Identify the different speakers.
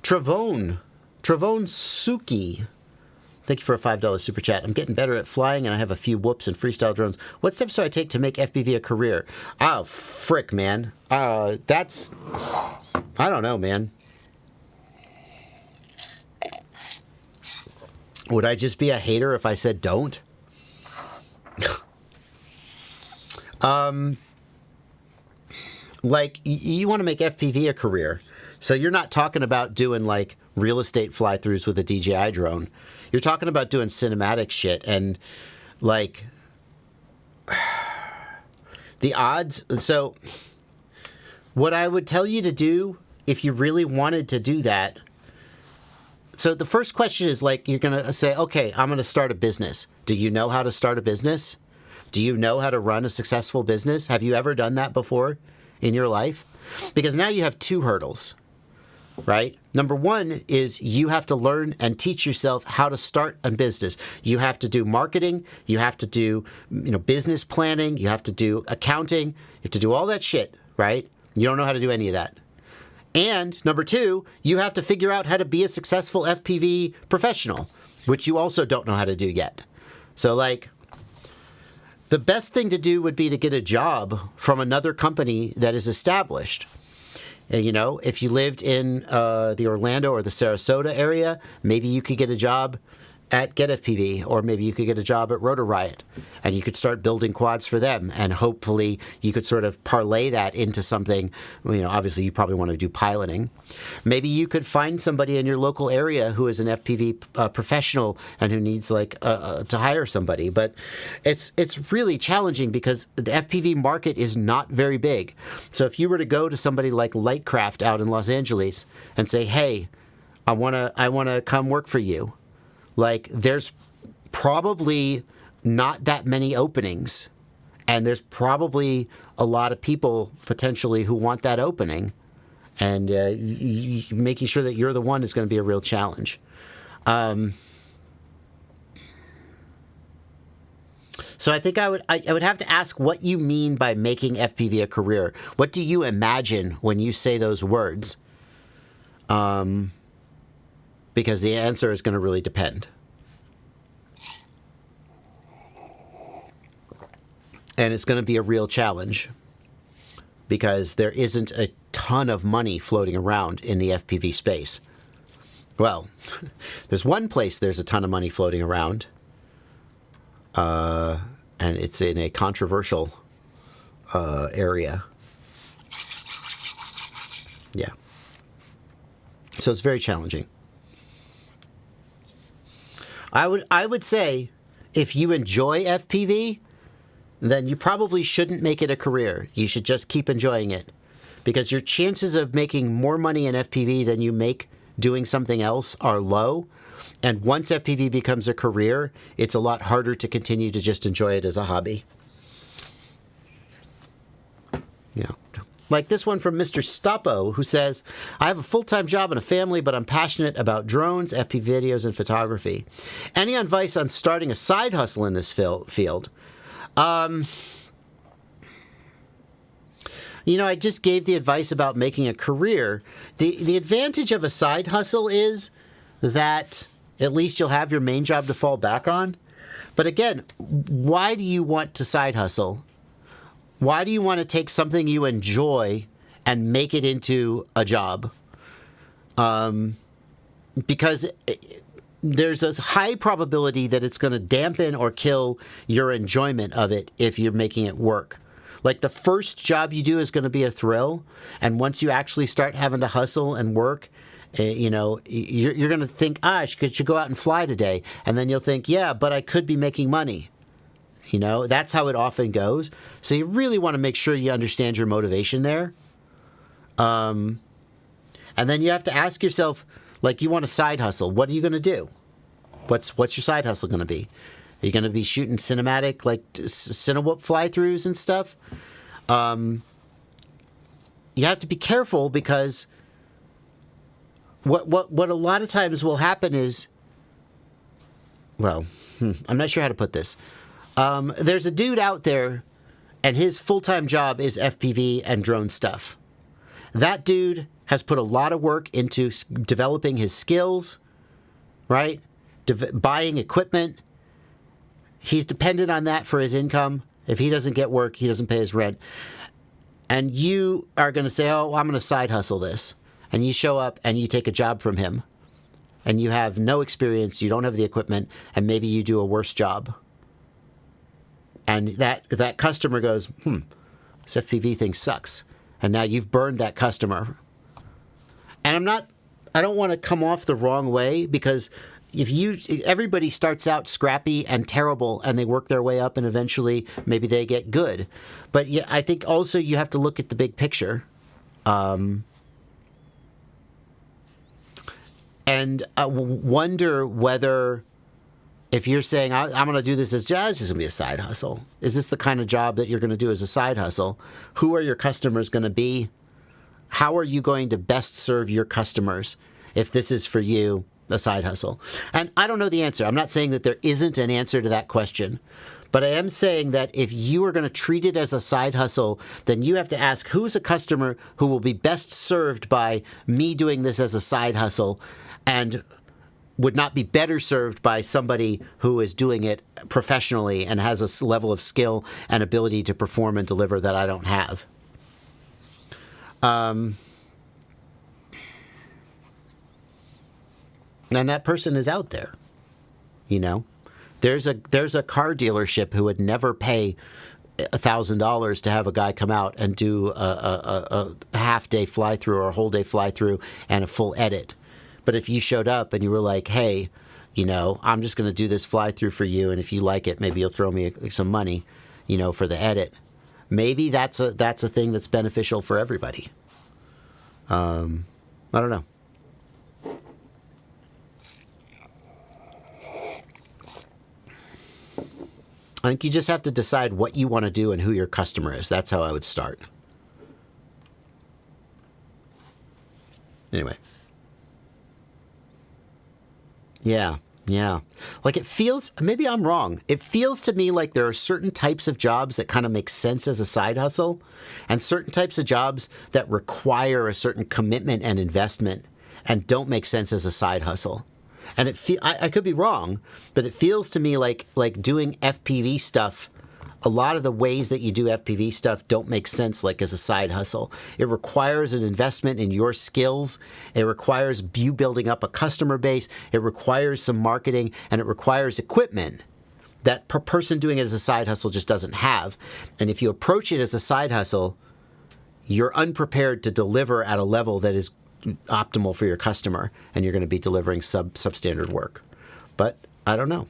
Speaker 1: Travone Suki. Thank you for a $5 super chat. I'm getting better at flying, and I have a few whoops and freestyle drones. What steps do I take to make FPV a career? Oh, frick, man. That's... I don't know, man. Would I just be a hater if I said don't? Like, you want to make FPV a career. So you're not talking about doing, like, real estate fly-throughs with a DJI drone. You're talking about doing cinematic shit, and, like, the odds... So, what I would tell you to do, if you really wanted to do that... So the first question is, like, you're going to say, okay, I'm going to start a business. Do you know how to start a business? Do you know how to run a successful business? Have you ever done that before in your life? Because now you have two hurdles, right? Number one is you have to learn and teach yourself how to start a business. You have to do marketing. You have to do, business planning. You have to do accounting. You have to do all that shit, right? You don't know how to do any of that. And number two, you have to figure out how to be a successful FPV professional, which you also don't know how to do yet. So, like, the best thing to do would be to get a job from another company that is established. And, if you lived in the Orlando or the Sarasota area, maybe you could get a job at Get FPV, or maybe you could get a job at Rotor Riot, and you could start building quads for them, and hopefully you could sort of parlay that into something. Obviously you probably want to do piloting. Maybe you could find somebody in your local area who is an FPV professional and who needs to hire somebody. But it's really challenging because the FPV market is not very big. So if you were to go to somebody like Lightcraft out in Los Angeles and say, hey, I want to come work for you, like, there's probably not that many openings, and there's probably a lot of people potentially who want that opening, and making sure that you're the one is going to be a real challenge. So I think I would have to ask what you mean by making FPV a career. What do you imagine when you say those words? Because the answer is going to really depend. And it's going to be a real challenge because there isn't a ton of money floating around in the FPV space. Well, there's one place there's a ton of money floating around, and it's in a controversial area. Yeah. So it's very challenging. I would say if you enjoy FPV, then you probably shouldn't make it a career. You should just keep enjoying it, because your chances of making more money in FPV than you make doing something else are low. And once FPV becomes a career, it's a lot harder to continue to just enjoy it as a hobby. Yeah. Like this one from Mr. Stoppo, who says, I have a full-time job and a family, but I'm passionate about drones, FPV videos, and photography. Any advice on starting a side hustle in this field? I just gave the advice about making a career. The advantage of a side hustle is that at least you'll have your main job to fall back on. But again, why do you want to side hustle? Why do you want to take something you enjoy and make it into a job? Because there's a high probability that it's going to dampen or kill your enjoyment of it if you're making it work. Like, the first job you do is going to be a thrill, and once you actually start having to hustle and work, you're going to think, I should go out and fly today. And then you'll think, yeah, but I could be making money. That's how it often goes. So you really want to make sure you understand your motivation there. And then you have to ask yourself, like, you want a side hustle. What are you going to do? What's your side hustle going to be? Are you going to be shooting cinematic, like, Cinewhoop fly-throughs and stuff? You have to be careful, because what a lot of times will happen is, well, I'm not sure how to put this. There's a dude out there, and his full-time job is FPV and drone stuff. That dude has put a lot of work into developing his skills, right? Buying equipment. He's dependent on that for his income. If he doesn't get work, he doesn't pay his rent. And you are going to say, oh, I'm going to side hustle this. And you show up and you take a job from him. And you have no experience, you don't have the equipment, and maybe you do a worse job. And that customer goes, this FPV thing sucks. And now you've burned that customer. And I don't want to come off the wrong way, because everybody starts out scrappy and terrible and they work their way up and eventually maybe they get good. But yeah, I think also you have to look at the big picture. And wonder whether, if you're saying, I'm going to do this as jazz, is going to be a side hustle. Is this the kind of job that you're going to do as a side hustle? Who are your customers going to be? How are you going to best serve your customers if this is for you, a side hustle? And I don't know the answer. I'm not saying that there isn't an answer to that question. But I am saying that if you are going to treat it as a side hustle, then you have to ask, who's a customer who will be best served by me doing this as a side hustle, and would not be better served by somebody who is doing it professionally and has a level of skill and ability to perform and deliver that I don't have. And that person is out there, you know. There's a car dealership who would never pay $1,000 to have a guy come out and do a half-day fly-through or a whole-day fly-through and a full edit. But if you showed up and you were like, hey, you know, I'm just going to do this fly-through for you, and if you like it, maybe you'll throw me some money, you know, for the edit. Maybe that's a thing that's beneficial for everybody. I don't know. I think you just have to decide what you want to do and who your customer is. That's how I would start. Anyway. Yeah. Like, it feels, maybe I'm wrong. It feels to me like there are certain types of jobs that kind of make sense as a side hustle, and certain types of jobs that require a certain commitment and investment and don't make sense as a side hustle. And I could be wrong, but it feels to me like doing FPV stuff, a lot of the ways that you do FPV stuff don't make sense like as a side hustle. It requires an investment in your skills. It requires you building up a customer base. It requires some marketing, and it requires equipment that per person doing it as a side hustle just doesn't have. And if you approach it as a side hustle, you're unprepared to deliver at a level that is optimal for your customer, and you're going to be delivering substandard work. But I don't know.